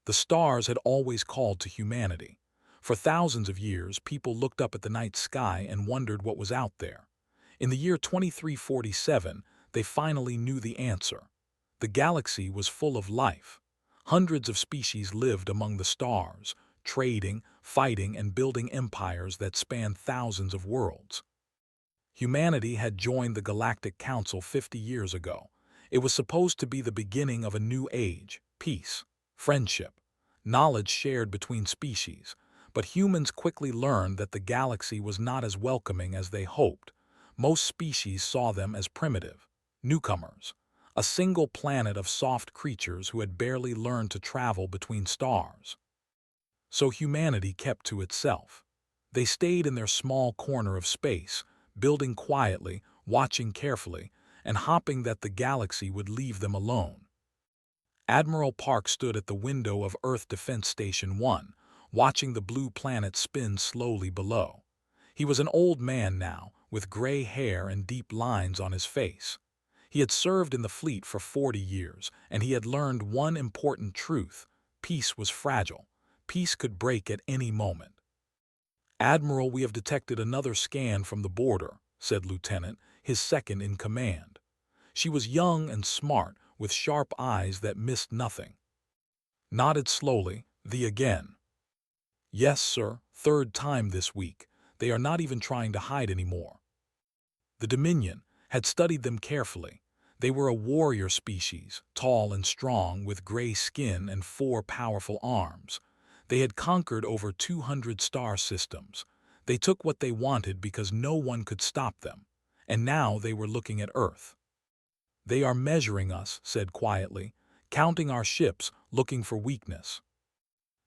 The stars had always called to humanity. For thousands of years, people looked up at the night sky and wondered what was out there. In the year 2347, they finally knew the answer. The galaxy was full of life. Hundreds of species lived among the stars, trading, fighting, and building empires that spanned thousands of worlds. Humanity had joined the Galactic Council 50 years ago. It was supposed to be the beginning of a new age, peace, friendship, knowledge shared between species. But humans quickly learned that the galaxy was not as welcoming as they hoped. Most species saw them as primitive, newcomers, a single planet of soft creatures who had barely learned to travel between stars. So humanity kept to itself. They stayed in their small corner of space, building quietly, watching carefully, and hoping that the galaxy would leave them alone. Admiral Park stood at the window of Earth Defense Station 1, watching the blue planet spin slowly below. He was an old man now, with gray hair and deep lines on his face. He had served in the fleet for 40 years, and he had learned one important truth: peace was fragile. Peace could break at any moment. "Admiral, we have detected another scan from the border," said Lieutenant, his second in command. She was young and smart, with sharp eyes that missed nothing. Nodded slowly, "The again." "Yes, sir, third time this week. They are not even trying to hide anymore." The Dominion had studied them carefully. They were a warrior species, tall and strong, with gray skin and 4 powerful arms. They had conquered over 200 star systems. They took what they wanted because no one could stop them. And now they were looking at Earth. "They are measuring us," said quietly, "counting our ships, looking for weakness.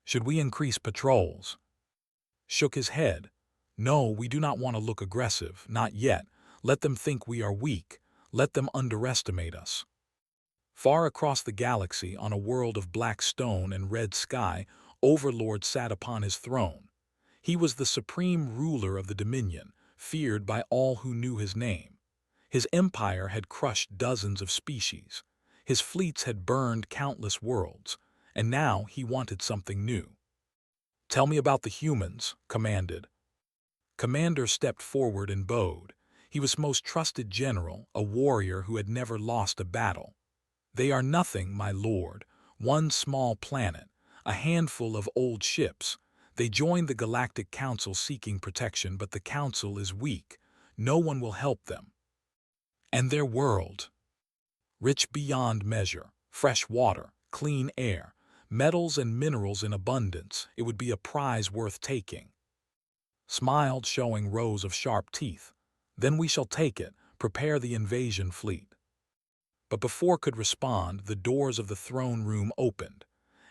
Should we increase patrols?" Shook his head. "No, we do not want to look aggressive, not yet. Let them think we are weak. Let them underestimate us." Far across the galaxy, on a world of black stone and red sky, Overlord sat upon his throne. He was the supreme ruler of the Dominion, feared by all who knew his name. His empire had crushed dozens of species. His fleets had burned countless worlds, and now he wanted something new. "Tell me about the humans," commanded. Commander stepped forward and bowed. He was most trusted general, a warrior who had never lost a battle. "They are nothing, my lord. One small planet, a handful of old ships. They joined the Galactic Council seeking protection, but the Council is weak. No one will help them. And their world? Rich beyond measure, fresh water, clean air, metals and minerals in abundance. It would be a prize worth taking." Smiled, showing rows of sharp teeth. "Then we shall take it, prepare the invasion fleet." But before could respond, the doors of the throne room opened.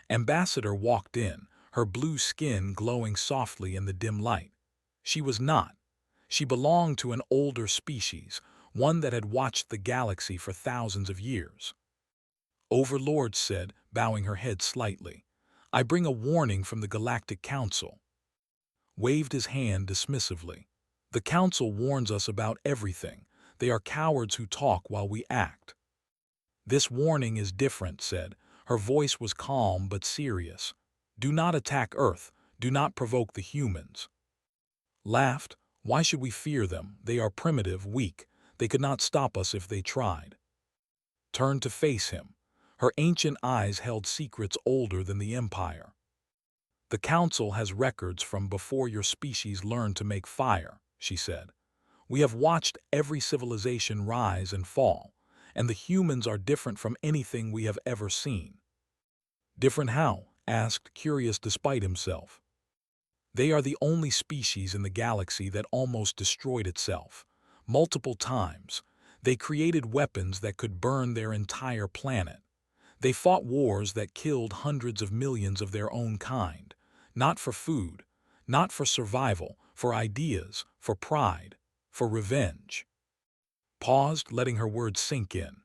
Ambassador walked in, her blue skin glowing softly in the dim light. She was not. She belonged to an older species, one that had watched the galaxy for thousands of years. "Overlord," said, bowing her head slightly, "I bring a warning from the Galactic Council." Waved his hand dismissively. "The Council warns us about everything. They are cowards who talk while we act." "This warning is different," said. Her voice was calm but serious. "Do not attack Earth. Do not provoke the humans." Laughed. "Why should we fear them? They are primitive, weak. They could not stop us if they tried." Turned to face him. Her ancient eyes held secrets older than the Empire. "The Council has records from before your species learned to make fire," she said. "We have watched every civilization rise and fall, and the humans are different from anything we have ever seen." "Different how?" asked, curious despite himself. "They are the only species in the galaxy that almost destroyed itself. Multiple times. They created weapons that could burn their entire planet. They fought wars that killed hundreds of millions of their own kind. Not for food, not for survival, for ideas, for pride, for revenge." Paused, letting her words sink in.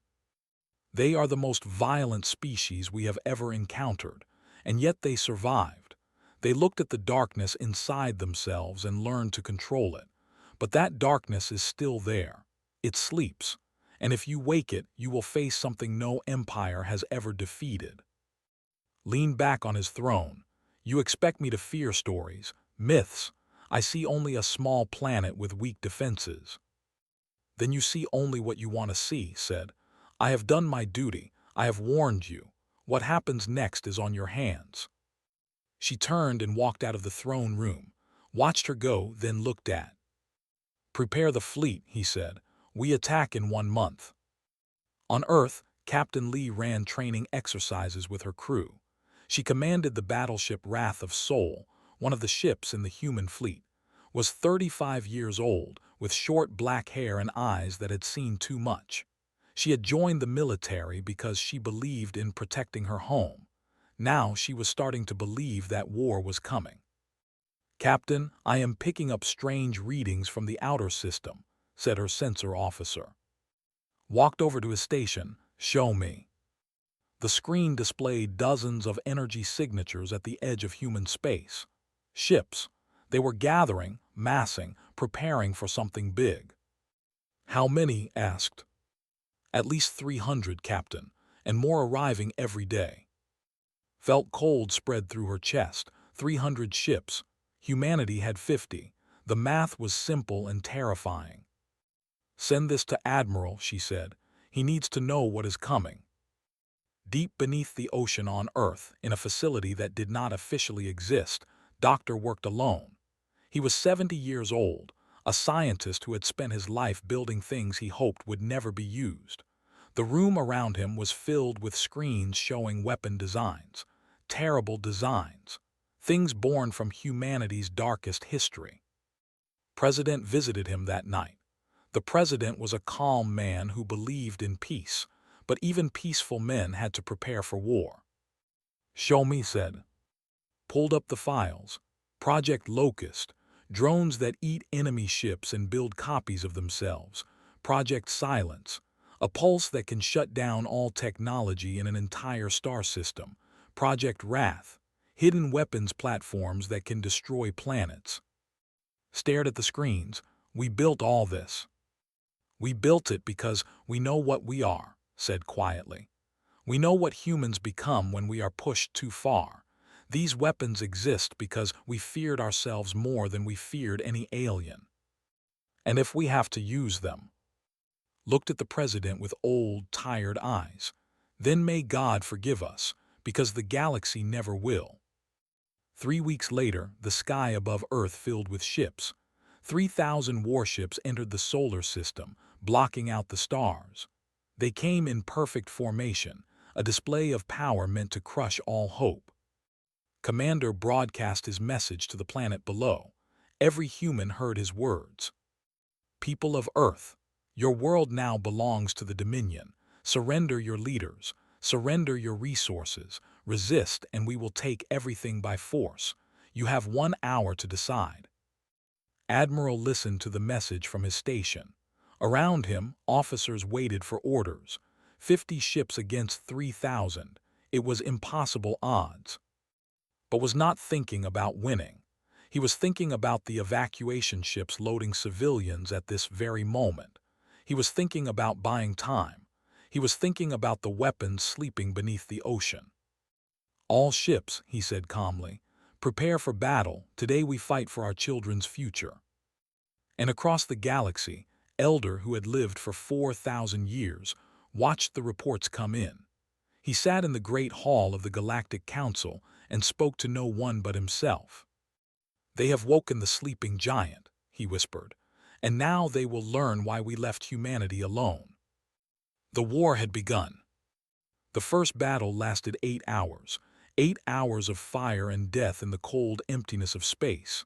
"They are the most violent species we have ever encountered, and yet they survived. They looked at the darkness inside themselves and learned to control it. But that darkness is still there. It sleeps, and if you wake it, you will face something no empire has ever defeated." leaned back on his throne. You expect me to fear stories, myths. I see only a small planet with weak defenses. Then you see only what you want to see, said. I have done my duty. I have warned you. What happens next is on your hands. She turned and walked out of the throne room, watched her go, then looked at. Prepare the fleet, he said. We attack in 1 month. On Earth, Captain Lee ran training exercises with her crew. She commanded the battleship Wrath of Soul, one of the ships in the human fleet, was 35 years old, with short black hair and eyes that had seen too much. She had joined the military because she believed in protecting her home. Now she was starting to believe that war was coming. Captain, I am picking up strange readings from the outer system, said her sensor officer. Walked over to his station. Show me. The screen displayed dozens of energy signatures at the edge of human space. Ships. They were gathering, massing, preparing for something big. How many? Asked. At least 300, Captain, and more arriving every day. Felt cold spread through her chest. 300 ships. Humanity had 50. The math was simple and terrifying. Send this to Admiral, she said. He needs to know what is coming. Deep beneath the ocean on Earth, in a facility that did not officially exist, Doctor worked alone. He was 70 years old, a scientist who had spent his life building things he hoped would never be used. The room around him was filled with screens showing weapon designs, terrible designs, things born from humanity's darkest history. President visited him that night. The president was a calm man who believed in peace, but even peaceful men had to prepare for war. Show me, said. Pulled up the files. Project Locust, drones that eat enemy ships and build copies of themselves. Project Silence, a pulse that can shut down all technology in an entire star system. Project Wrath, hidden weapons platforms that can destroy planets. Stared at the screens. We built all this. We built it because we know what we are, said quietly. We know what humans become when we are pushed too far. These weapons exist because we feared ourselves more than we feared any alien. And if we have to use them. Looked at the president with old, tired eyes. Then may God forgive us, because the galaxy never will. 3 weeks later, the sky above Earth filled with ships. 3,000 warships entered the solar system, blocking out the stars. They came in perfect formation, a display of power meant to crush all hope. Commander broadcast his message to the planet below. Every human heard his words. People of Earth, your world now belongs to the Dominion. Surrender your leaders, surrender your resources, resist and we will take everything by force. You have 1 hour to decide. Admiral listened to the message from his station. Around him, officers waited for orders. 50 ships against 3,000. It was impossible odds. But was not thinking about winning. He was thinking about the evacuation ships loading civilians at this very moment. He was thinking about buying time. He was thinking about the weapons sleeping beneath the ocean. All ships, he said calmly, prepare for battle. Today we fight for our children's future. And across the galaxy, Elder, who had lived for 4,000 years, watched the reports come in. He sat in the great hall of the Galactic Council and spoke to no one but himself. They have woken the sleeping giant, he whispered, and now they will learn why we left humanity alone. The war had begun. The first battle lasted 8 hours, 8 hours of fire and death in the cold emptiness of space.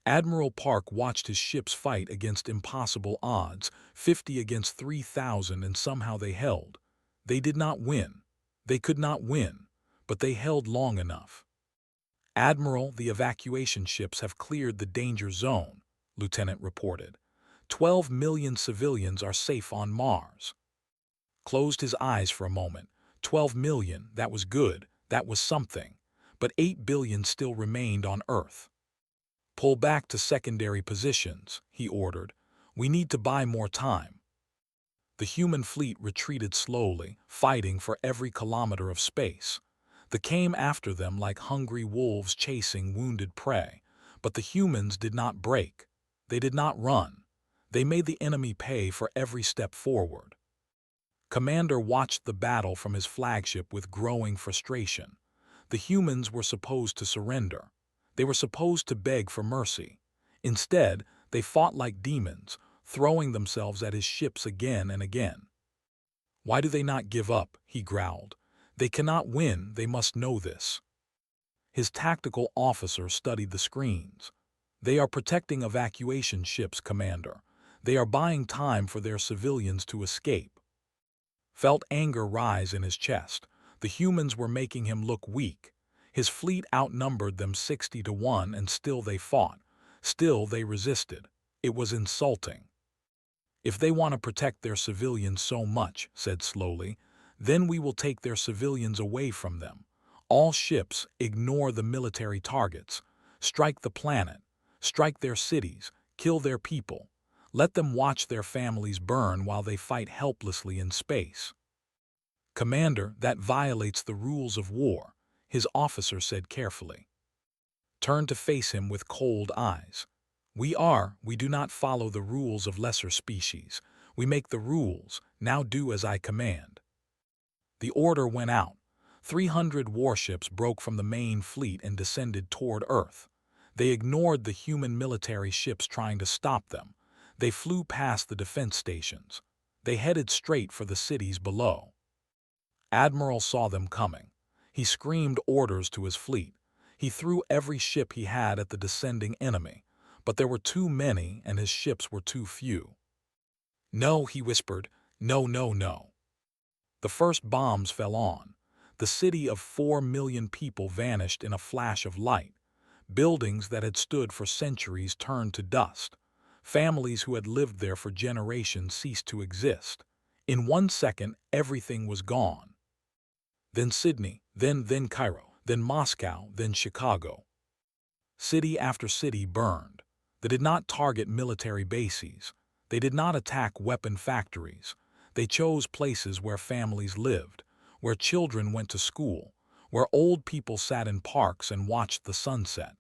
Admiral Park watched his ships fight against impossible odds, 50 against 3,000, and somehow they held. They did not win. They could not win, but they held long enough. Admiral, the evacuation ships have cleared the danger zone, Lieutenant reported. 12 million civilians are safe on Mars. Closed his eyes for a moment. 12 million, that was good, that was something. But 8 billion still remained on Earth. Pull back to secondary positions, he ordered. We need to buy more time. The human fleet retreated slowly, fighting for every kilometer of space. They came after them like hungry wolves chasing wounded prey. But the humans did not break. They did not run. They made the enemy pay for every step forward. Commander watched the battle from his flagship with growing frustration. The humans were supposed to surrender. They were supposed to beg for mercy. Instead, they fought like demons, throwing themselves at his ships again and again. "Why do they not give up?" he growled. "They cannot win, they must know this." His tactical officer studied the screens. "They are protecting evacuation ships, Commander. They are buying time for their civilians to escape." Felt anger rise in his chest. The humans were making him look weak. His fleet outnumbered them 60-1, and still they fought. Still they resisted. It was insulting. "If they want to protect their civilians so much," said slowly, "then we will take their civilians away from them. All ships, ignore the military targets. Strike the planet. Strike their cities. Kill their people. Let them watch their families burn while they fight helplessly in space." "Commander, that violates the rules of war," his officer said carefully. Turned to face him with cold eyes. We do not follow the rules of lesser species. We make the rules. Now do as I command." The order went out. 300 warships broke from the main fleet and descended toward Earth. They ignored the human military ships trying to stop them. They flew past the defense stations. They headed straight for the cities below. Admiral saw them coming. He screamed orders to his fleet. He threw every ship he had at the descending enemy. But there were too many and his ships were too few. "No," he whispered. "No, no, no." The first bombs fell on. The city of 4 million people vanished in a flash of light. Buildings that had stood for centuries turned to dust. Families who had lived there for generations ceased to exist. In 1 second, everything was gone. Then Sydney, then Cairo, then Moscow, then Chicago. City after city burned. They did not target military bases. They did not attack weapon factories. They chose places where families lived, where children went to school, where old people sat in parks and watched the sunset.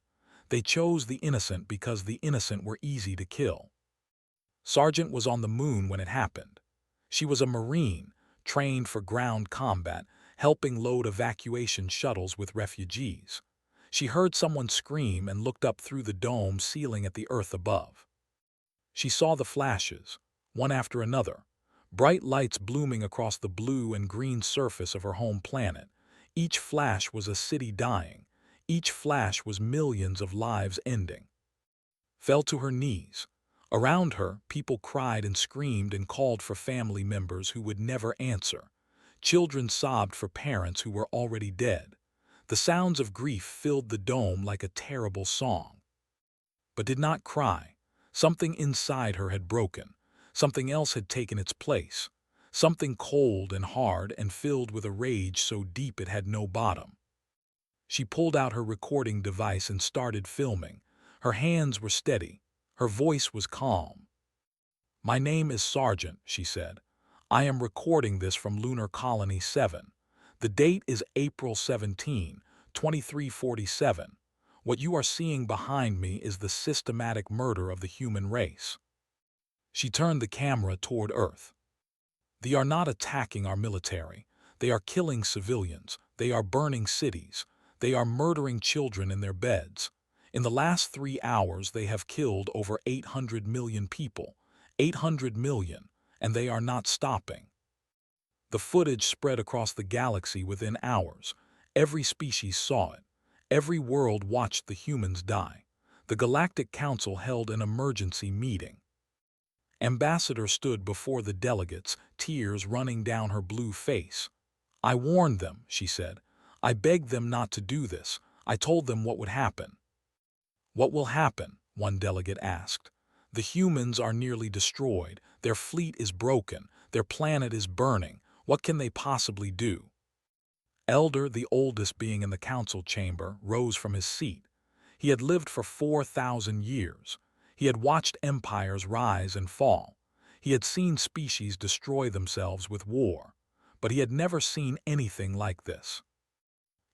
They chose the innocent because the innocent were easy to kill. Sargent was on the moon when it happened. She was a Marine, trained for ground combat, helping load evacuation shuttles with refugees. She heard someone scream and looked up through the dome ceiling at the Earth above. She saw the flashes, one after another, bright lights blooming across the blue and green surface of her home planet. Each flash was a city dying. Each flash was millions of lives ending. Fell to her knees. Around her, people cried and screamed and called for family members who would never answer. Children sobbed for parents who were already dead. The sounds of grief filled the dome like a terrible song. But did not cry. Something inside her had broken. Something else had taken its place. Something cold and hard and filled with a rage so deep it had no bottom. She pulled out her recording device and started filming. Her hands were steady. Her voice was calm. "My name is Sargent," she said. "I am recording this from Lunar Colony 7. The date is April 17, 2347. What you are seeing behind me is the systematic murder of the human race." She turned the camera toward Earth. "They are not attacking our military. They are killing civilians. They are burning cities. They are murdering children in their beds. In the last 3 hours, they have killed over 800 million people. 800 million, and they are not stopping." The footage spread across the galaxy within hours. Every species saw it. Every world watched the humans die. The Galactic Council held an emergency meeting. Ambassador stood before the delegates, tears running down her blue face. "I warned them," she said. "I begged them not to do this. I told them what would happen." "What will happen?" one delegate asked. "The humans are nearly destroyed. Their fleet is broken. Their planet is burning. What can they possibly do?" Elder, the oldest being in the council chamber, rose from his seat. He had lived for 4,000 years. He had watched empires rise and fall. He had seen species destroy themselves with war. But he had never seen anything like this.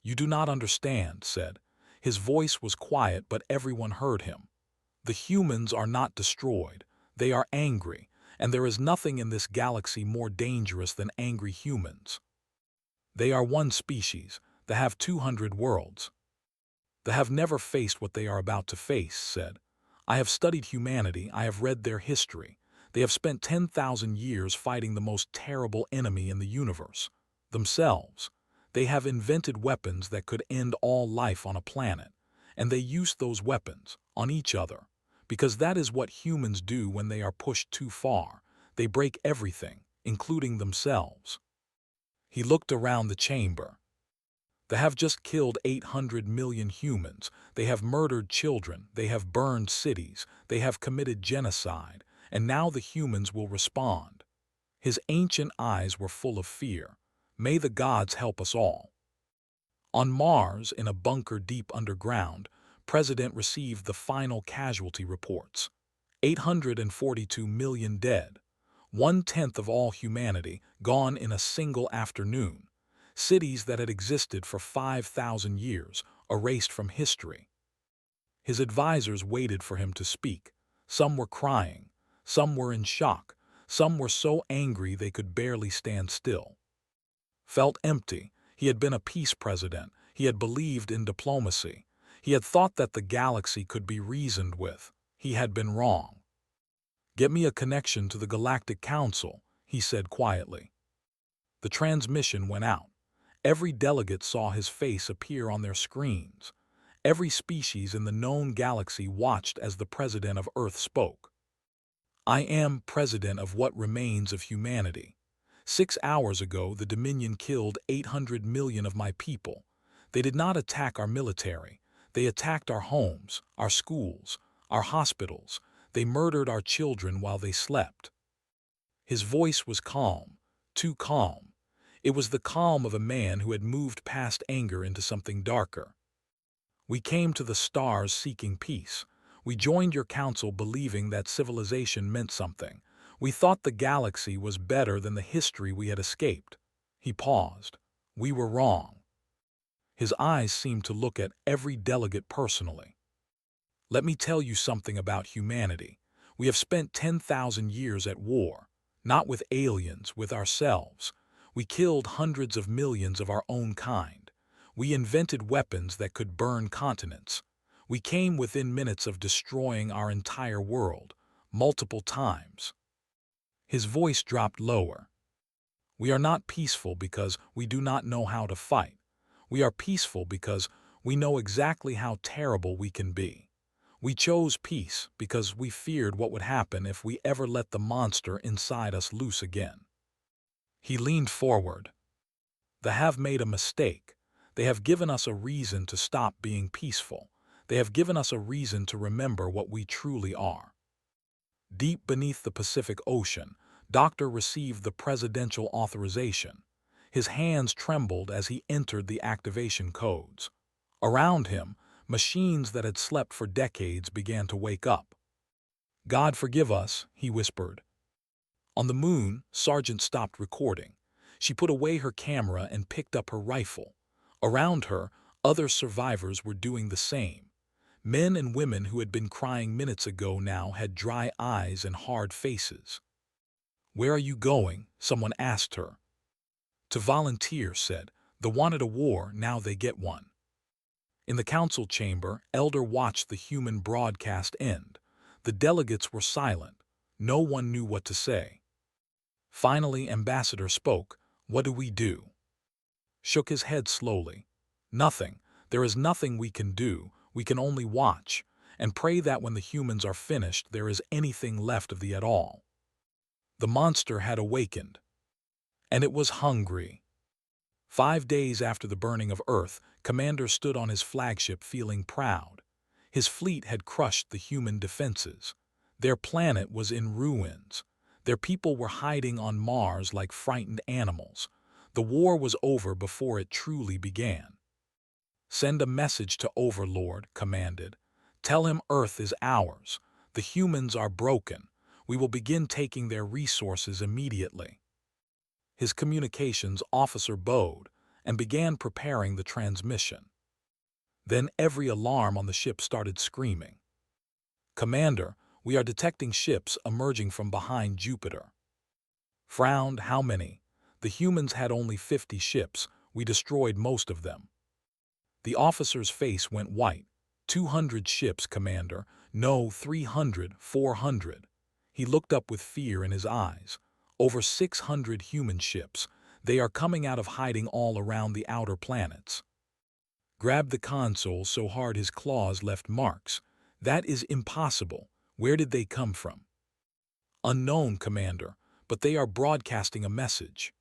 "You do not understand," said. His voice was quiet, but everyone heard him. "The humans are not destroyed. They are angry, and there is nothing in this galaxy more dangerous than angry humans. They are one species. They have 200 worlds. They have never faced what they are about to face," said. "I have studied humanity. I have read their history. They have spent 10,000 years fighting the most terrible enemy in the universe, themselves. They have invented weapons that could end all life on a planet, and they use those weapons on each other, because that is what humans do when they are pushed too far. They break everything, including themselves." He looked around the chamber. "They have just killed 800 million humans. They have murdered children. They have burned cities. They have committed genocide. And now the humans will respond." His ancient eyes were full of fear. "May the gods help us all." On Mars, in a bunker deep underground, President received the final casualty reports. 842 million dead. 1/10 of all humanity gone in a single afternoon. Cities that had existed for 5,000 years, erased from history. His advisors waited for him to speak. Some were crying. Some were in shock. Some were so angry they could barely stand still. Felt empty. He had been a peace president. He had believed in diplomacy. He had thought that the galaxy could be reasoned with. He had been wrong. "Get me a connection to the Galactic Council," he said quietly. The transmission went out. Every delegate saw his face appear on their screens. Every species in the known galaxy watched as the president of Earth spoke. "I am president of what remains of humanity. 6 hours ago, the Dominion killed 800 million of my people. They did not attack our military. They attacked our homes, our schools, our hospitals. They murdered our children while they slept." His voice was calm, too calm. It was the calm of a man who had moved past anger into something darker. "We came to the stars seeking peace. We joined your council believing that civilization meant something. We thought the galaxy was better than the history we had escaped." He paused. "We were wrong." His eyes seemed to look at every delegate personally. "Let me tell you something about humanity. We have spent 10,000 years at war, not with aliens, with ourselves. We killed hundreds of millions of our own kind. We invented weapons that could burn continents. We came within minutes of destroying our entire world, multiple times." His voice dropped lower. "We are not peaceful because we do not know how to fight. We are peaceful because we know exactly how terrible we can be. We chose peace because we feared what would happen if we ever let the monster inside us loose again." He leaned forward. "They have made a mistake. They have given us a reason to stop being peaceful. They have given us a reason to remember what we truly are." Deep beneath the Pacific Ocean, Doctor received the presidential authorization. His hands trembled as he entered the activation codes. Around him, machines that had slept for decades began to wake up. "God forgive us," he whispered. On the moon, Sargent stopped recording. She put away her camera and picked up her rifle. Around her, other survivors were doing the same. Men and women who had been crying minutes ago now had dry eyes and hard faces. "Where are you going?" someone asked her. "To volunteer," said. "The wanted a war, now they get one." In the council chamber, Elder watched the human broadcast end. The delegates were silent. No one knew what to say. Finally, Ambassador spoke. "What do we do?" Shook his head slowly. "Nothing. There is nothing we can do. We can only watch, and pray that when the humans are finished there is anything left of the at all." The monster had awakened. And it was hungry. 5 days after the burning of Earth, Commander stood on his flagship feeling proud. His fleet had crushed the human defenses. Their planet was in ruins. Their people were hiding on Mars like frightened animals. The war was over before it truly began. "Send a message to Overlord," commanded. "Tell him Earth is ours. The humans are broken. We will begin taking their resources immediately." His communications officer bowed. and began preparing the transmission. Then every alarm on the ship started screaming. "Commander, we are detecting ships emerging from behind Jupiter." Frowned, "How many? The humans had only 50 ships. We destroyed most of them." The officer's face went white. "200 ships, Commander. No, 300, 400. He looked up with fear in his eyes. "Over 600 human ships. They are coming out of hiding all around the outer planets." Grabbed the console so hard his claws left marks. "That is impossible. Where did they come from?" "Unknown, Commander, but they are broadcasting a message."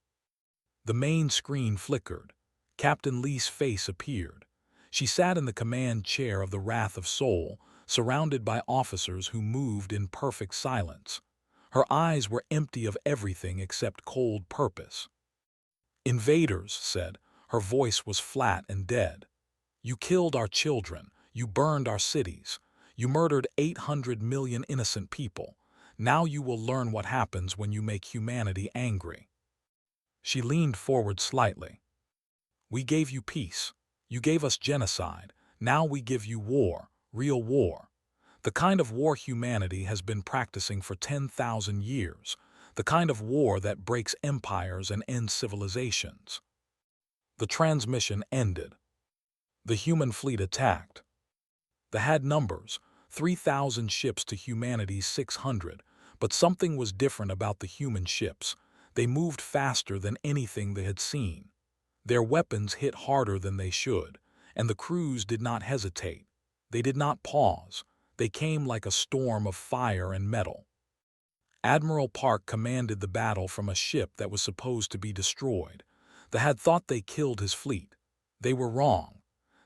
The main screen flickered. Captain Lee's face appeared. She sat in the command chair of the Wrath of Sol, surrounded by officers who moved in perfect silence. Her eyes were empty of everything except cold purpose. "Invaders," said. Her voice was flat and dead. "You killed our children. You burned our cities. You murdered 800 million innocent people. Now you will learn what happens when you make humanity angry." She leaned forward slightly. "We gave you peace. You gave us genocide. Now we give you war, real war. The kind of war humanity has been practicing for 10,000 years. The kind of war that breaks empires and ends civilizations." The transmission ended. The human fleet attacked. They had numbers, 3,000 ships to humanity's 600, but something was different about the human ships. They moved faster than anything they had seen. Their weapons hit harder than they should, and the crews did not hesitate. They did not pause. They came like a storm of fire and metal. Admiral Park commanded the battle from a ship that was supposed to be destroyed. They had thought they killed his fleet. They were wrong.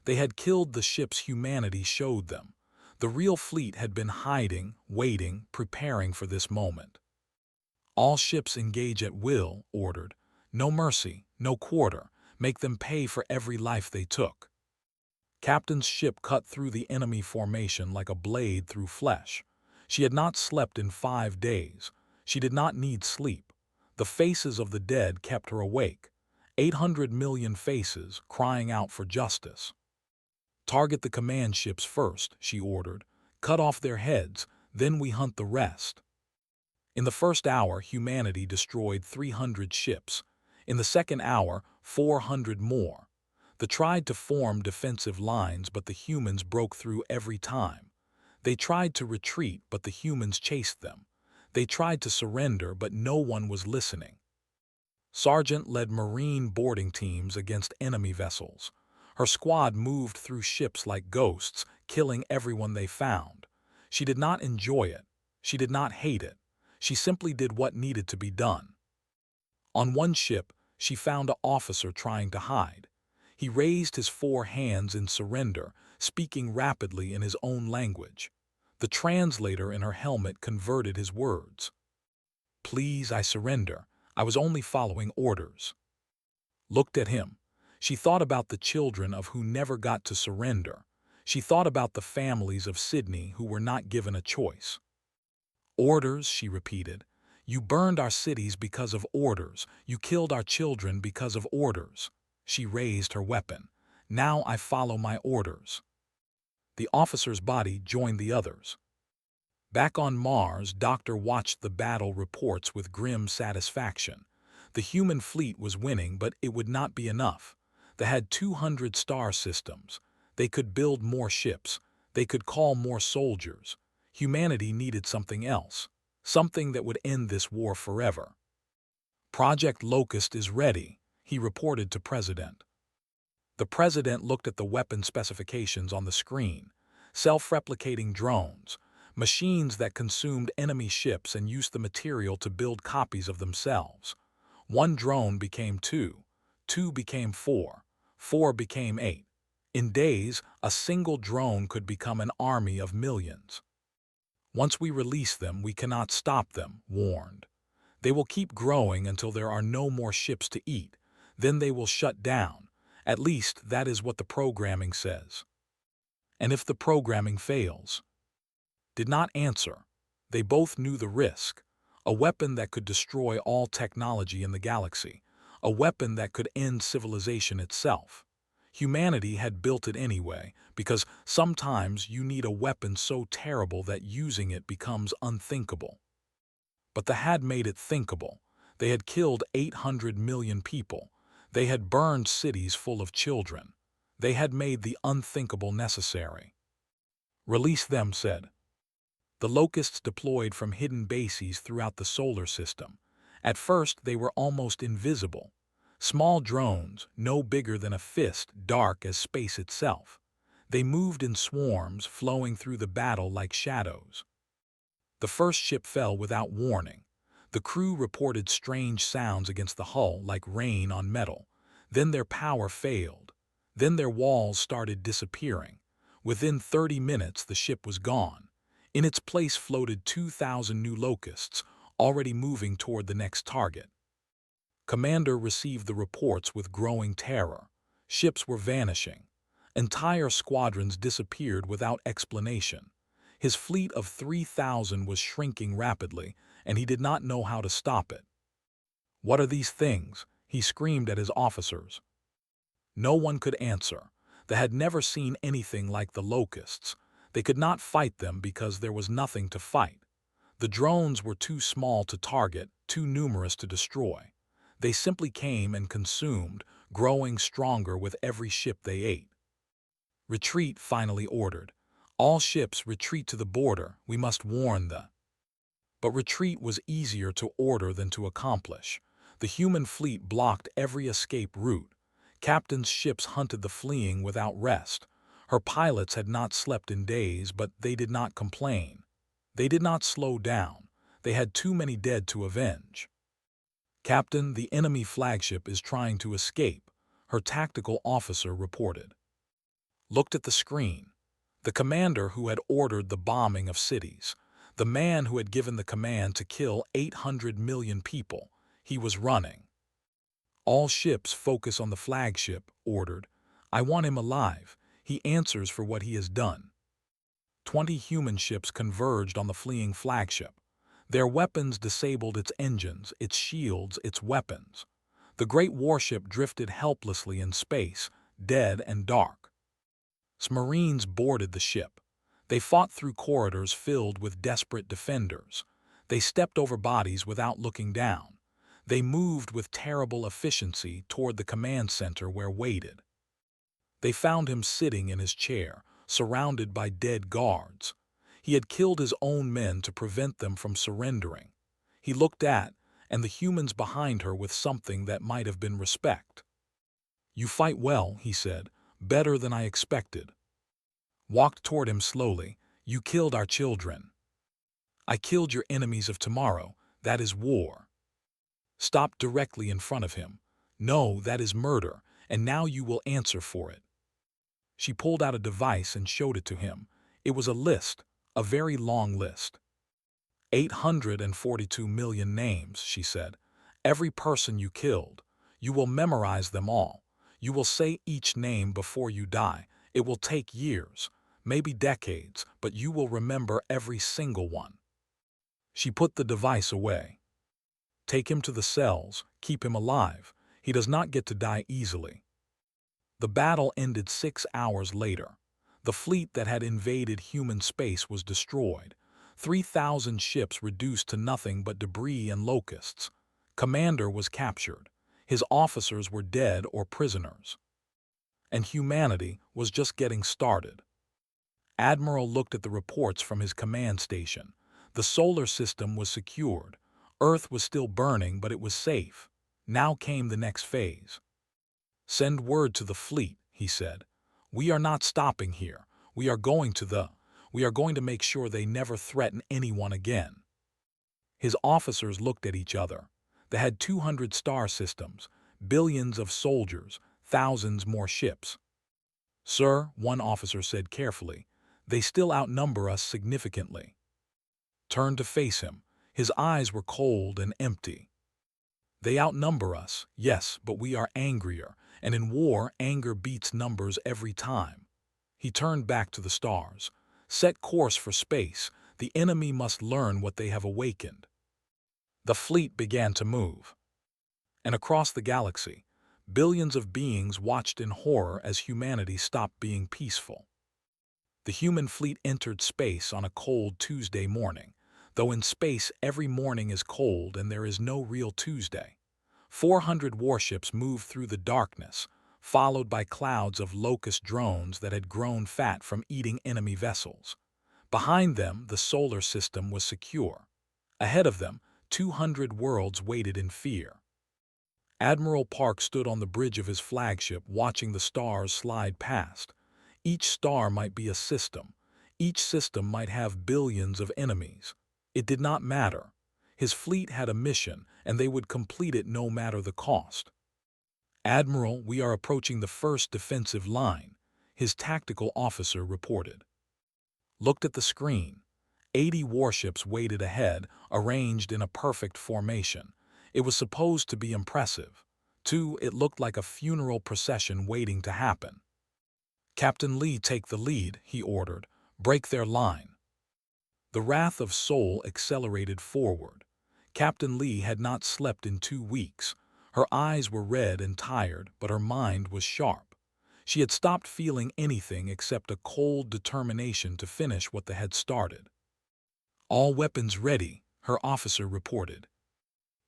They had killed the ships humanity showed them. The real fleet had been hiding, waiting, preparing for this moment. "All ships engage at will," ordered. "No mercy, no quarter. Make them pay for every life they took." Captain's ship cut through the enemy formation like a blade through flesh. She had not slept in 5 days. She did not need sleep. The faces of the dead kept her awake. 800 million faces crying out for justice. "Target the command ships first," she ordered. "Cut off their heads, then we hunt the rest." In the first hour, humanity destroyed 300 ships. In the second hour, 400 more. They tried to form defensive lines, but the humans broke through every time. They tried to retreat, but the humans chased them. They tried to surrender, but no one was listening. Sergeant led Marine boarding teams against enemy vessels. Her squad moved through ships like ghosts, killing everyone they found. She did not enjoy it. She did not hate it. She simply did what needed to be done. On one ship, she found an officer trying to hide. He raised his 4 hands in surrender, speaking rapidly in his own language. The translator in her helmet converted his words. "Please, I surrender. I was only following orders." Looked at him. She thought about the children of who never got to surrender. She thought about the families of Sydney who were not given a choice. "Orders," she repeated. "You burned our cities because of orders. You killed our children because of orders." She raised her weapon. "Now I follow my orders." The officer's body joined the others. Back on Mars, Doctor watched the battle reports with grim satisfaction. The human fleet was winning, but it would not be enough. They had 200 star systems. They could build more ships. They could call more soldiers. Humanity needed something else, something that would end this war forever. "Project Locust is ready," he reported to President. The President looked at the weapon specifications on the screen. Self-replicating drones, machines that consumed enemy ships and used the material to build copies of themselves. 1 drone became 2, 2 became 4, 4 became 8. In days, a single drone could become an army of millions. "Once we release them, we cannot stop them," warned. "They will keep growing until there are no more ships to eat. Then they will shut down. At least that is what the programming says." "And if the programming fails?" Did not answer. They both knew the risk. A weapon that could destroy all technology in the galaxy. a weapon that could end civilization itself. Humanity had built it anyway, because sometimes you need a weapon so terrible that using it becomes unthinkable. But they had made it thinkable. They had killed 800 million people. They had burned cities full of children. They had made the unthinkable necessary. Release them, said. The locusts deployed from hidden bases throughout the solar system. At first, they were almost invisible. Small drones, no bigger than a fist, dark as space itself. They moved in swarms, flowing through the battle like shadows. The first ship fell without warning. The crew reported strange sounds against the hull like rain on metal. Then their power failed. Then their walls started disappearing. Within 30 minutes, the ship was gone. In its place floated 2,000 new locusts, already moving toward the next target. Commander received the reports with growing terror. Ships were vanishing. Entire squadrons disappeared without explanation. His fleet of 3,000 was shrinking rapidly, and he did not know how to stop it. "What are these things?" he screamed at his officers. No one could answer. They had never seen anything like the locusts. They could not fight them because there was nothing to fight. The drones were too small to target, too numerous to destroy. They simply came and consumed, growing stronger with every ship they ate. "Retreat," finally ordered. "All ships retreat to the border. We must warn the—" But retreat was easier to order than to accomplish. The human fleet blocked every escape route. Captains' ships hunted the fleeing without rest. Her pilots had not slept in days, but they did not complain. They did not slow down. They had too many dead to avenge. "Captain, the enemy flagship is trying to escape," her tactical officer reported. Looked at the screen. The commander who had ordered the bombing of cities. The man who had given the command to kill 800 million people. He was running. "All ships focus on the flagship," ordered. "I want him alive. He answers for what he has done." 20 human ships converged on the fleeing flagship. Their weapons disabled its engines, its shields, its weapons. The great warship drifted helplessly in space, dead and dark. Marines boarded the ship. They fought through corridors filled with desperate defenders. They stepped over bodies without looking down. They moved with terrible efficiency toward the command center where waited. They found him sitting in his chair, surrounded by dead guards. He had killed his own men to prevent them from surrendering. He looked at, and the humans behind her with something that might have been respect. "You fight well," he said, "better than I expected." Walked toward him slowly. "You killed our children." "I killed your enemies of tomorrow. That is war." Stopped directly in front of him. "No, that is murder, and now you will answer for it." She pulled out a device and showed it to him. It was a list, a very long list. 842 million names, she said. "Every person you killed. You will memorize them all. You will say each name before you die. It will take years, maybe decades, but you will remember every single one." She put the device away. "Take him to the cells. Keep him alive. He does not get to die easily." The battle ended 6 hours later. The fleet that had invaded human space was destroyed. 3,000 ships reduced to nothing but debris and locusts. Commander was captured. His officers were dead or prisoners. And humanity was just getting started. Admiral looked at the reports from his command station. The solar system was secured. Earth was still burning, but it was safe. Now came the next phase. "Send word to the fleet," he said. "We are not stopping here. We are going to make sure they never threaten anyone again." His officers looked at each other. They had 200 star systems, billions of soldiers, thousands more ships. "Sir," one officer said carefully, "they still outnumber us significantly." Turned to face him. His eyes were cold and empty. "They outnumber us, yes, but we are angrier, and in war, anger beats numbers every time." He turned back to the stars. "Set course for space. The enemy must learn what they have awakened." The fleet began to move. And across the galaxy, billions of beings watched in horror as humanity stopped being peaceful. The human fleet entered space on a cold Tuesday morning, though in space every morning is cold and there is no real Tuesday. 400 warships moved through the darkness, followed by clouds of locust drones that had grown fat from eating enemy vessels. Behind them, the solar system was secure. Ahead of them, 200 worlds waited in fear. Admiral Park stood on the bridge of his flagship watching the stars slide past. Each star might be a system. Each system might have billions of enemies. It did not matter. His fleet had a mission, and they would complete it no matter the cost. "Admiral, we are approaching the first defensive line," his tactical officer reported. Looked at the screen. 80 warships waited ahead, arranged in a perfect formation. It was supposed to be impressive. It looked like a funeral procession waiting to happen. "Captain Lee, take the lead," he ordered. "Break their line." The wrath of Sol accelerated forward. Captain Lee had not slept in 2 weeks. Her eyes were red and tired, but her mind was sharp. She had stopped feeling anything except a cold determination to finish what they had started. "All weapons ready," her officer reported.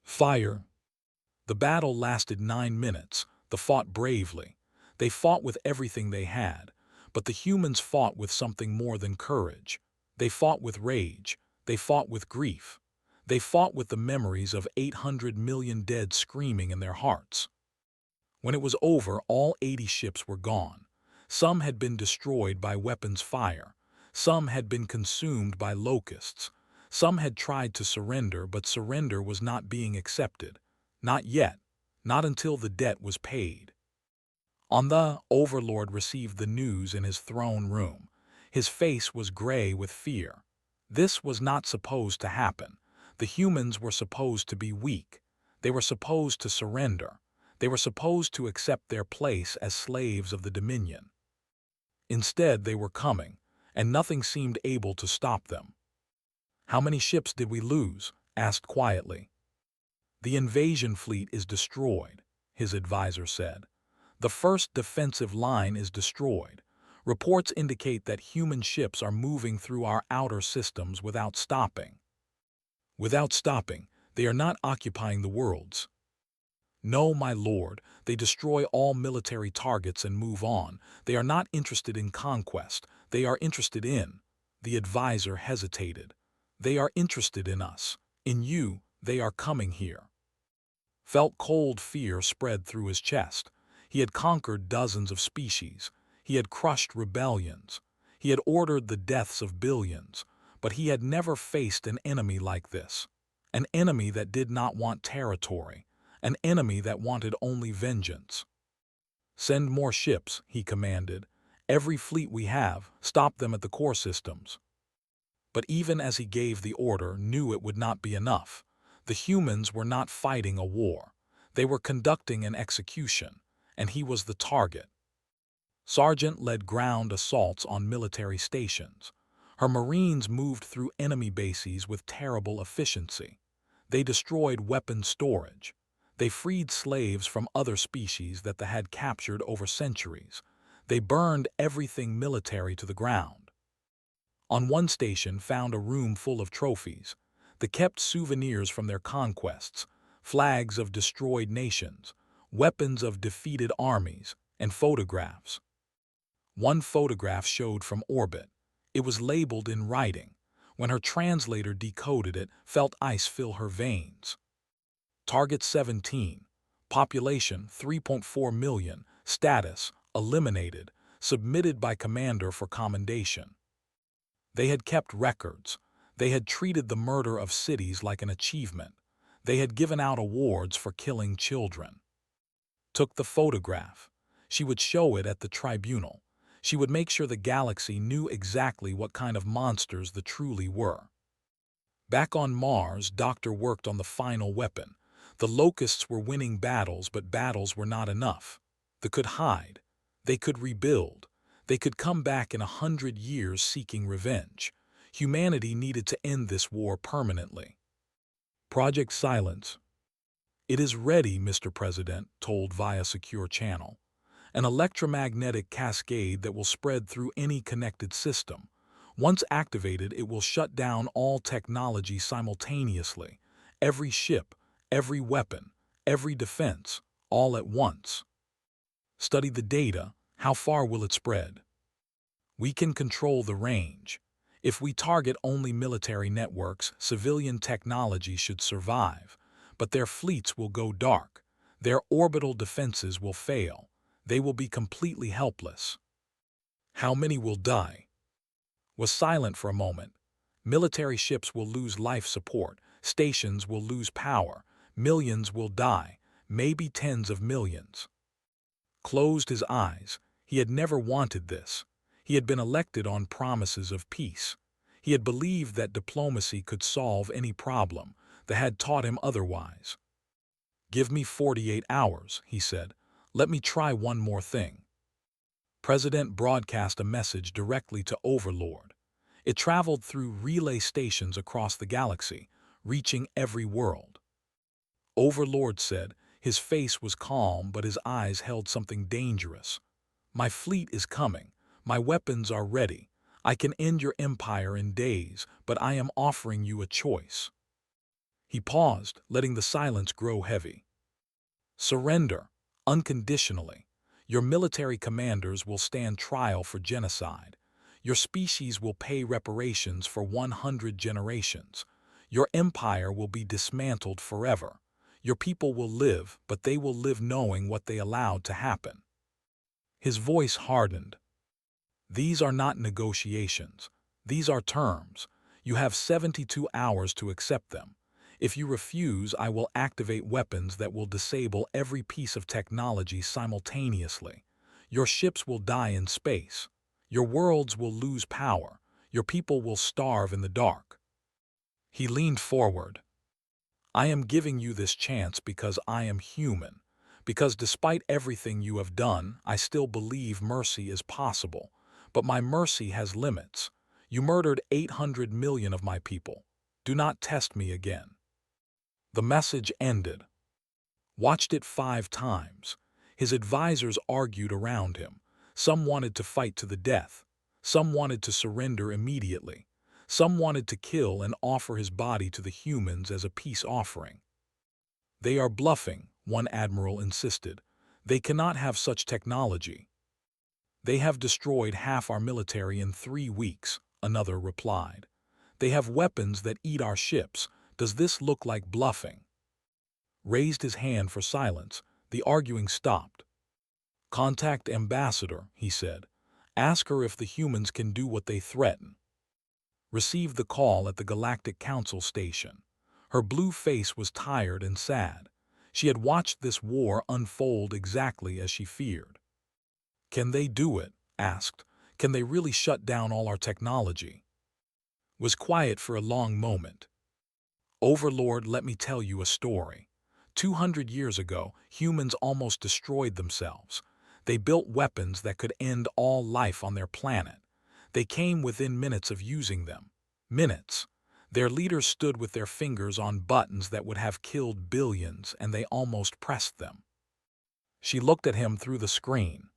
"Fire." The battle lasted 9 minutes. They fought bravely. They fought with everything they had. But the humans fought with something more than courage. They fought with rage. They fought with grief. They fought with the memories of 800 million dead screaming in their hearts. When it was over, all 80 ships were gone. Some had been destroyed by weapons fire. Some had been consumed by locusts. Some had tried to surrender, but surrender was not being accepted. Not yet. Not until the debt was paid. The Overlord received the news in his throne room. His face was gray with fear. This was not supposed to happen. The humans were supposed to be weak. They were supposed to surrender. They were supposed to accept their place as slaves of the Dominion. Instead, they were coming, and nothing seemed able to stop them. "How many ships did we lose?" asked quietly. "The invasion fleet is destroyed," his advisor said. "The first defensive line is destroyed. Reports indicate that human ships are moving through our outer systems without stopping." "Without stopping, they are not occupying the worlds." "No, my lord, they destroy all military targets and move on. They are not interested in conquest. They are interested in—" The advisor hesitated. "They are interested in us. In you. They are coming here." Felt cold fear spread through his chest. He had conquered dozens of species. He had crushed rebellions. He had ordered the deaths of billions. But he had never faced an enemy like this. An enemy that did not want territory. An enemy that wanted only vengeance. "Send more ships," he commanded. "Every fleet we have, stop them at the core systems." But even as he gave the order, knew it would not be enough. The humans were not fighting a war. They were conducting an execution, and he was the target. Sergeant led ground assaults on military stations. Her Marines moved through enemy bases with terrible efficiency. They destroyed weapons storage. They freed slaves from other species that they had captured over centuries. They burned everything military to the ground. On one station found a room full of trophies. They kept souvenirs from their conquests, flags of destroyed nations, weapons of defeated armies, and photographs. One photograph showed from orbit. It was labeled in writing. When her translator decoded it, felt ice fill her veins. Target 17. Population 3.4 million. Status eliminated. Submitted by commander for commendation. They had kept records. They had treated the murder of cities like an achievement. They had given out awards for killing children. Took the photograph. She would show it at the tribunal. She would make sure the galaxy knew exactly what kind of monsters the truly were. Back on Mars, Doctor worked on the final weapon. The locusts were winning battles, but battles were not enough. They could hide. They could rebuild. They could come back in 100 years seeking revenge. Humanity needed to end this war permanently. Project Silence. "It is ready," Mr. President told via secure channel. "An electromagnetic cascade that will spread through any connected system. Once activated, it will shut down all technology simultaneously. Every ship, every weapon, every defense, all at once. Study the data. How far will it spread? We can control the range. If we target only military networks, civilian technology should survive. But their fleets will go dark. Their orbital defenses will fail. They will be completely helpless. How many will die?" Was silent for a moment. "Military ships will lose life support. Stations will lose power. Millions will die. Maybe tens of millions." Closed his eyes. He had never wanted this. He had been elected on promises of peace. He had believed that diplomacy could solve any problem. That had taught him otherwise. "Give me 48 hours," he said. "Let me try one more thing." President broadcast a message directly to Overlord. It traveled through relay stations across the galaxy, reaching every world. Overlord said. His face was calm, but his eyes held something dangerous. "My fleet is coming. My weapons are ready. I can end your empire in days, but I am offering you a choice." He paused, letting the silence grow heavy. "Surrender, unconditionally. Your military commanders will stand trial for genocide. Your species will pay reparations for 100 generations. Your empire will be dismantled forever. Your people will live, but they will live knowing what they allowed to happen." His voice hardened. "These are not negotiations. These are terms. You have 72 hours to accept them. If you refuse, I will activate weapons that will disable every piece of technology simultaneously. Your ships will die in space. Your worlds will lose power. Your people will starve in the dark." He leaned forward. "I am giving you this chance because I am human. Because despite everything you have done, I still believe mercy is possible. But my mercy has limits. You murdered 800 million of my people. Do not test me again." The message ended. Watched it 5 times. His advisors argued around him. Some wanted to fight to the death. Some wanted to surrender immediately. Some wanted to kill and offer his body to the humans as a peace offering. "They are bluffing," one admiral insisted. "They cannot have such technology." "They have destroyed half our military in 3 weeks, another replied. "They have weapons that eat our ships. Does this look like bluffing?" Raised his hand for silence. The arguing stopped. "Contact Ambassador," he said. "Ask her if the humans can do what they threaten." Received the call at the Galactic Council station. Her blue face was tired and sad. She had watched this war unfold exactly as she feared. "Can they do it?" asked. "Can they really shut down all our technology?" Was quiet for a long moment. "Overlord, let me tell you a story. 200 years ago, humans almost destroyed themselves. They built weapons that could end all life on their planet. They came within minutes of using them. Minutes. Their leaders stood with their fingers on buttons that would have killed billions, and they almost pressed them." She looked at him through the screen.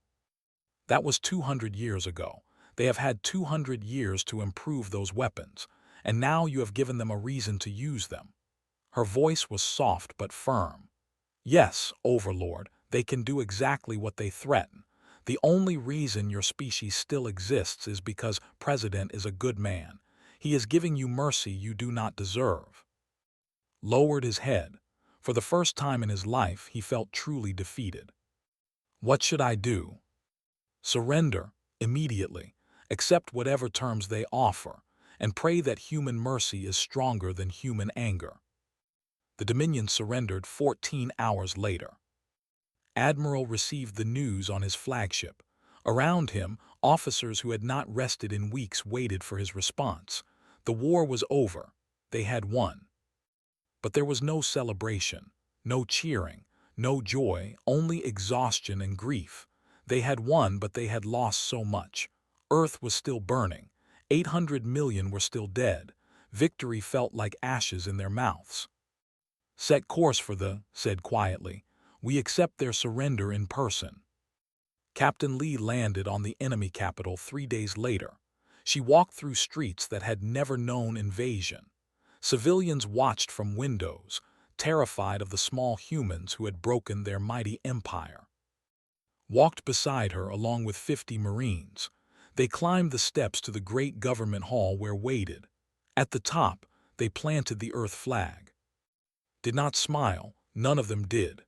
"That was 200 years ago. They have had 200 years to improve those weapons, and now you have given them a reason to use them." Her voice was soft but firm. "Yes, Overlord, they can do exactly what they threaten. The only reason your species still exists is because President is a good man. He is giving you mercy you do not deserve." Lowered his head. For the first time in his life, he felt truly defeated. "What should I do?" "Surrender, immediately. Accept whatever terms they offer, and pray that human mercy is stronger than human anger." The Dominion surrendered 14 hours later. Admiral received the news on his flagship. Around him, officers who had not rested in weeks waited for his response. The war was over. They had won. But there was no celebration, no cheering, no joy, only exhaustion and grief. They had won, but they had lost so much. Earth was still burning. 800 million were still dead. Victory felt like ashes in their mouths. Set course for the, said quietly. We accept their surrender in person. Captain Lee landed on the enemy capital 3 days later. She walked through streets that had never known invasion. Civilians watched from windows, terrified of the small humans who had broken their mighty empire. Walked beside her along with 50 Marines. They climbed the steps to the great government hall where waited. At the top, they planted the Earth flag. Did not smile, none of them did.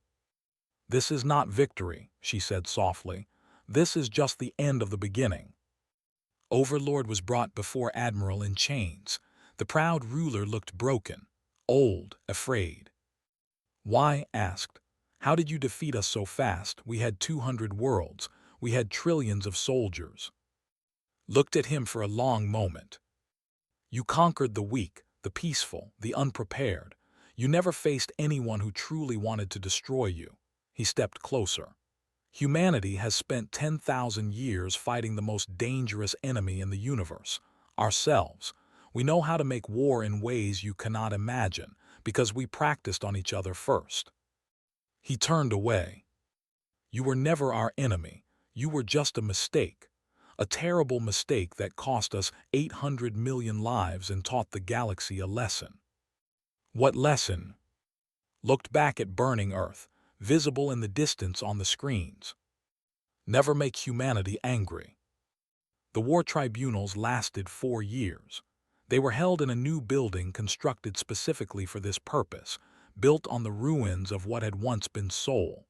This is not victory, she said softly. This is just the end of the beginning. Overlord was brought before Admiral in chains. The proud ruler looked broken, old, afraid. Why? Asked. How did you defeat us so fast? We had 200 worlds. We had trillions of soldiers. Looked at him for a long moment. You conquered the weak, the peaceful, the unprepared. You never faced anyone who truly wanted to destroy you. He stepped closer. Humanity has spent 10,000 years fighting the most dangerous enemy in the universe, ourselves. We know how to make war in ways you cannot imagine, because we practiced on each other first. He turned away. You were never our enemy. You were just a mistake. A terrible mistake that cost us 800 million lives and taught the galaxy a lesson. What lesson? Looked back at burning Earth, visible in the distance on the screens. Never make humanity angry. The war tribunals lasted 4 years. They were held in a new building constructed specifically for this purpose, built on the ruins of what had once been Sol.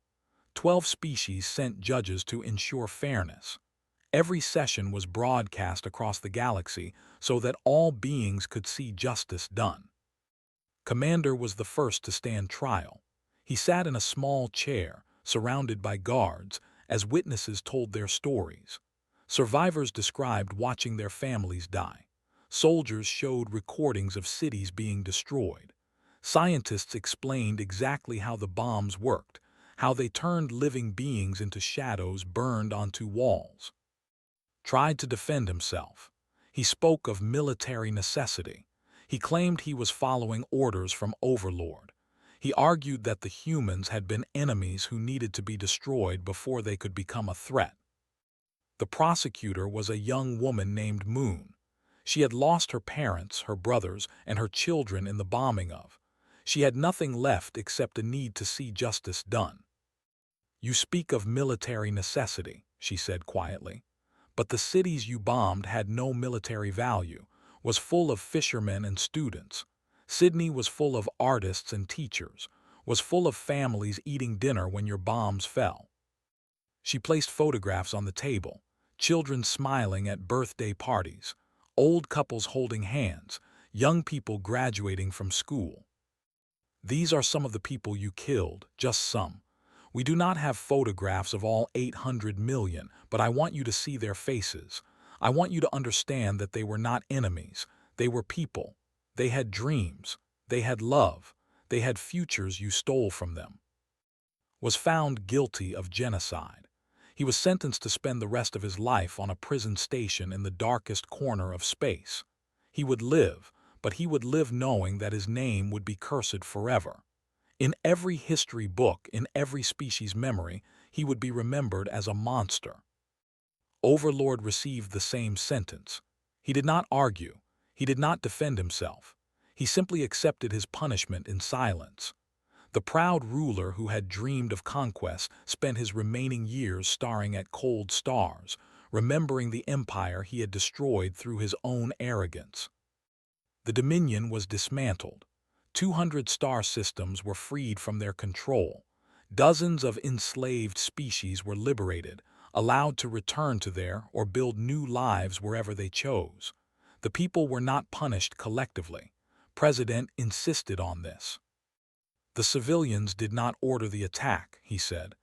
12 species sent judges to ensure fairness. Every session was broadcast across the galaxy so that all beings could see justice done. Commander was the first to stand trial. He sat in a small chair, surrounded by guards, as witnesses told their stories. Survivors described watching their families die. Soldiers showed recordings of cities being destroyed. Scientists explained exactly how the bombs worked, how they turned living beings into shadows burned onto walls. Tried to defend himself. He spoke of military necessity. He claimed he was following orders from Overlord. He argued that the humans had been enemies who needed to be destroyed before they could become a threat. The prosecutor was a young woman named Moon. She had lost her parents, her brothers, and her children in the bombing of. She had nothing left except a need to see justice done. You speak of military necessity, she said quietly. But the cities you bombed had no military value, was full of fishermen and students. Sydney was full of artists and teachers, was full of families eating dinner when your bombs fell. She placed photographs on the table, children smiling at birthday parties, old couples holding hands, young people graduating from school. These are some of the people you killed, just some. We do not have photographs of all 800 million, but I want you to see their faces. I want you to understand that they were not enemies. They were people. They had dreams. They had love. They had futures you stole from them. Was found guilty of genocide. He was sentenced to spend the rest of his life on a prison station in the darkest corner of space. He would live, but he would live knowing that his name would be cursed forever. In every history book, in every species' memory, he would be remembered as a monster. Overlord received the same sentence. He did not argue. He did not defend himself. He simply accepted his punishment in silence. The proud ruler who had dreamed of conquest spent his remaining years staring at cold stars, remembering the empire he had destroyed through his own arrogance. The Dominion was dismantled. 200 star systems were freed from their control. Dozens of enslaved species were liberated, allowed to return to their or build new lives wherever they chose. The people were not punished collectively. President insisted on this. The civilians did not order the attack, he said.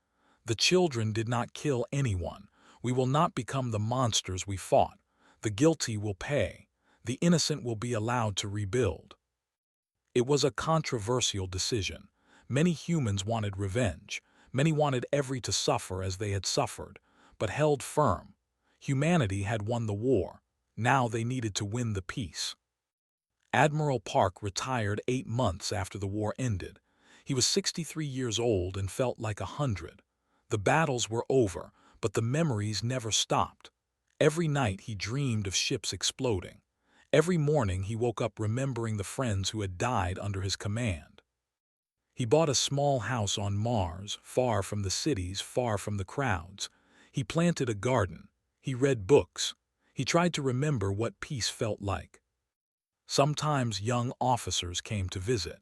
The children did not kill anyone. We will not become the monsters we fought. The guilty will pay. The innocent will be allowed to rebuild. It was a controversial decision. Many humans wanted revenge. Many wanted every to suffer as they had suffered, but held firm. Humanity had won the war. Now they needed to win the peace. Admiral Park retired 8 months after the war ended. He was 63 years old and felt like 100. The battles were over, but the memories never stopped. Every night he dreamed of ships exploding. Every morning he woke up remembering the friends who had died under his command. He bought a small house on Mars, far from the cities, far from the crowds. He planted a garden. He read books. He tried to remember what peace felt like. Sometimes young officers came to visit.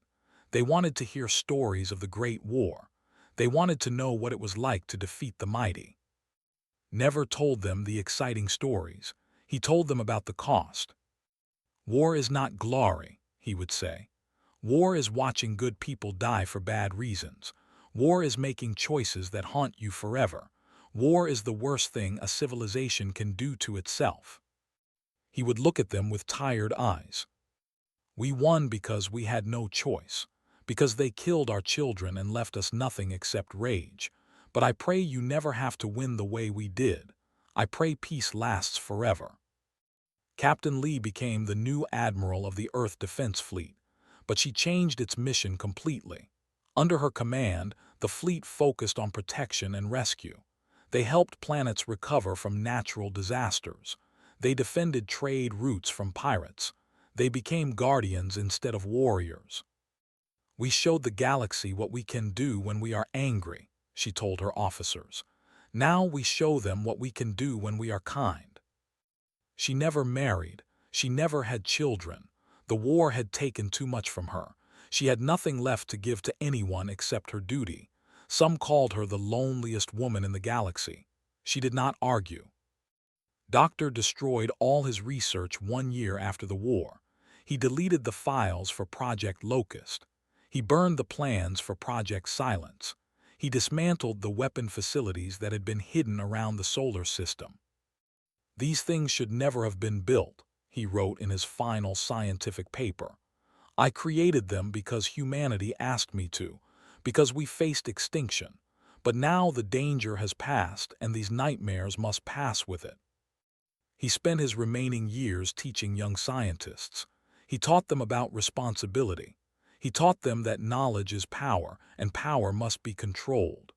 They wanted to hear stories of the Great War. They wanted to know what it was like to defeat the mighty. Never told them the exciting stories. He told them about the cost. War is not glory, he would say. War is watching good people die for bad reasons. War is making choices that haunt you forever. War is the worst thing a civilization can do to itself. He would look at them with tired eyes. We won because we had no choice, because they killed our children and left us nothing except rage. But I pray you never have to win the way we did. I pray peace lasts forever. Captain Lee became the new admiral of the Earth Defense Fleet, but she changed its mission completely. Under her command, the fleet focused on protection and rescue. They helped planets recover from natural disasters. They defended trade routes from pirates. They became guardians instead of warriors. We showed the galaxy what we can do when we are angry, she told her officers. Now we show them what we can do when we are kind. She never married. She never had children. The war had taken too much from her. She had nothing left to give to anyone except her duty. Some called her the loneliest woman in the galaxy. She did not argue. Doctor destroyed all his research 1 year after the war. He deleted the files for Project Locust. He burned the plans for Project Silence. He dismantled the weapon facilities that had been hidden around the solar system. These things should never have been built, he wrote in his final scientific paper. I created them because humanity asked me to, because we faced extinction. But now the danger has passed and these nightmares must pass with it. He spent his remaining years teaching young scientists. He taught them about responsibility. He taught them that knowledge is power and power must be controlled.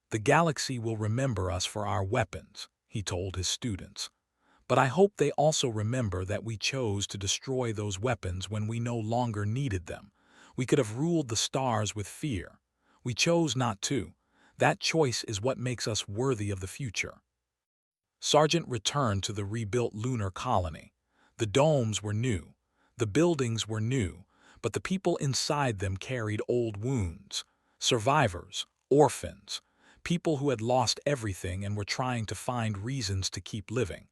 The galaxy will remember us for our weapons, he told his students. But I hope they also remember that we chose to destroy those weapons when we no longer needed them. We could have ruled the stars with fear. We chose not to. That choice is what makes us worthy of the future. Sargent returned to the rebuilt lunar colony. The domes were new. The buildings were new, but the people inside them carried old wounds. Survivors, orphans, people who had lost everything and were trying to find reasons to keep living.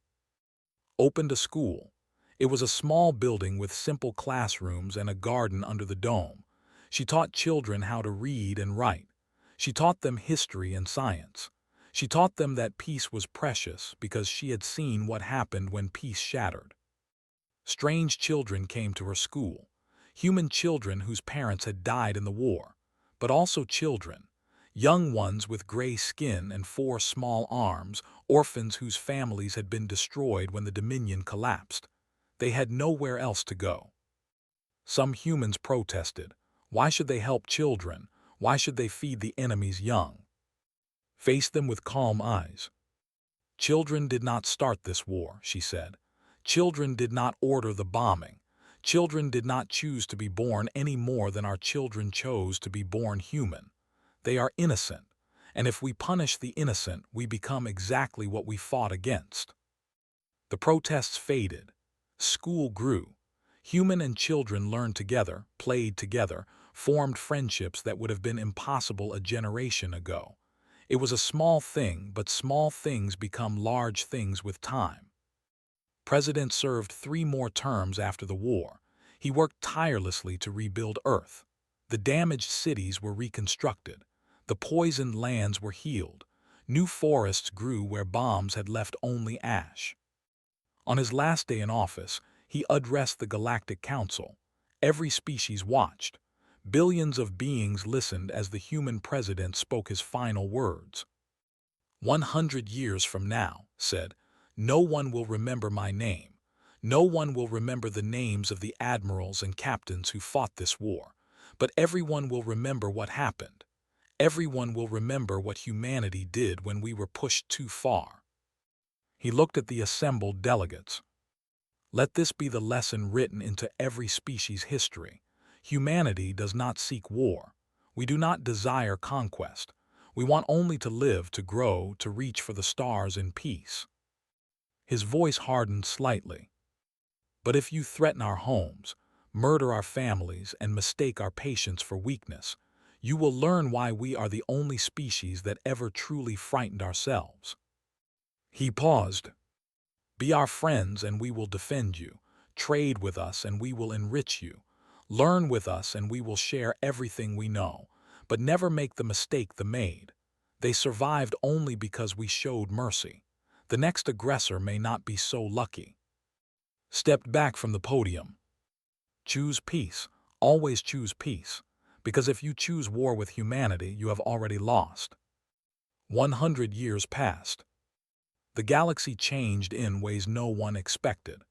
Opened a school. It was a small building with simple classrooms and a garden under the dome. She taught children how to read and write. She taught them history and science. She taught them that peace was precious because she had seen what happened when peace shattered. Strange children came to her school. Human children whose parents had died in the war, but also children. Young ones with gray skin and 4 small arms, orphans whose families had been destroyed when the Dominion collapsed. They had nowhere else to go. Some humans protested. Why should they help children? Why should they feed the enemy's young? Face them with calm eyes. Children did not start this war, she said. Children did not order the bombing. Children did not choose to be born any more than our children chose to be born human. They are innocent, and if we punish the innocent, we become exactly what we fought against. The protests faded. School grew. Human and children learned together, played together, formed friendships that would have been impossible a generation ago. It was a small thing, but small things become large things with time. President served 3 more terms after the war. He worked tirelessly to rebuild Earth. The damaged cities were reconstructed. The poisoned lands were healed. New forests grew where bombs had left only ash. On his last day in office, he addressed the Galactic Council. Every species watched. Billions of beings listened as the human president spoke his final words. 100 years from now, said, no one will remember my name. No one will remember the names of the admirals and captains who fought this war. But everyone will remember what happened. Everyone will remember what humanity did when we were pushed too far. He looked at the assembled delegates. Let this be the lesson written into every species' history. Humanity does not seek war. We do not desire conquest. We want only to live, to grow, to reach for the stars in peace. His voice hardened slightly. But if you threaten our homes, murder our families, and mistake our patience for weakness, you will learn why we are the only species that ever truly frightened ourselves. He paused. Be our friends and we will defend you. Trade with us and we will enrich you. Learn with us and we will share everything we know. But never make the mistake they made. They survived only because we showed mercy. The next aggressor may not be so lucky. Stepped back from the podium. Choose peace. Always choose peace. Because if you choose war with humanity, you have already lost. 100 years passed. The galaxy changed in ways no one expected.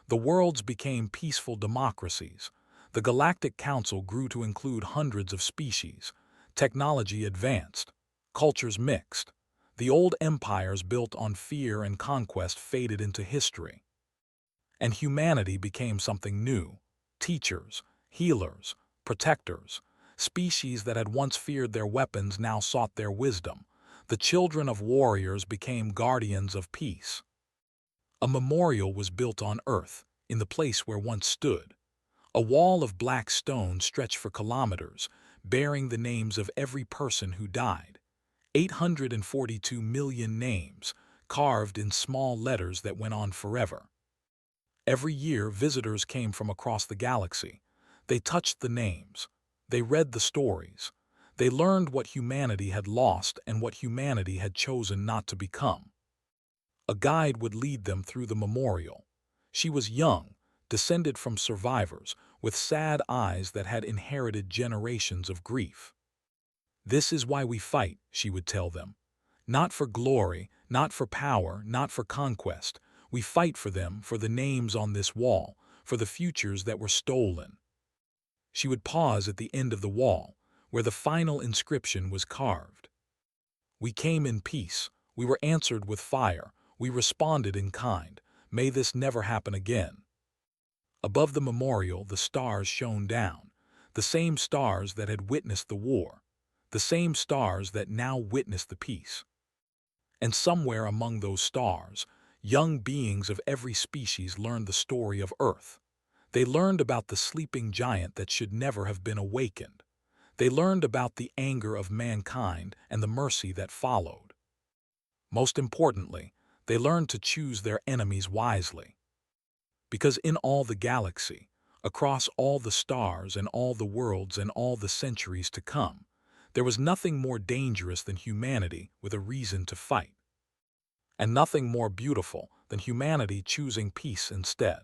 The worlds became peaceful democracies. The Galactic Council grew to include hundreds of species. Technology advanced. Cultures mixed. The old empires built on fear and conquest faded into history. And humanity became something new. Teachers, healers, protectors. Species that had once feared their weapons now sought their wisdom. The children of warriors became guardians of peace. A memorial was built on Earth, in the place where once stood. A wall of black stone stretched for kilometers, bearing the names of every person who died. 842 million names, carved in small letters that went on forever. Every year, visitors came from across the galaxy. They touched the names. They read the stories. They learned what humanity had lost and what humanity had chosen not to become. A guide would lead them through the memorial. She was young, descended from survivors, with sad eyes that had inherited generations of grief. This is why we fight, she would tell them. Not for glory, not for power, not for conquest. We fight for them, for the names on this wall, for the futures that were stolen. She would pause at the end of the wall, where the final inscription was carved. We came in peace. We were answered with fire. We responded in kind. May this never happen again. Above the memorial, the stars shone down, the same stars that had witnessed the war, the same stars that now witnessed the peace. And somewhere among those stars, young beings of every species learned the story of Earth. They learned about the sleeping giant that should never have been awakened. They learned about the anger of mankind and the mercy that followed. Most importantly, they learned to choose their enemies wisely. Because in all the galaxy, across all the stars and all the worlds and all the centuries to come, there was nothing more dangerous than humanity with a reason to fight. And nothing more beautiful than humanity choosing peace instead.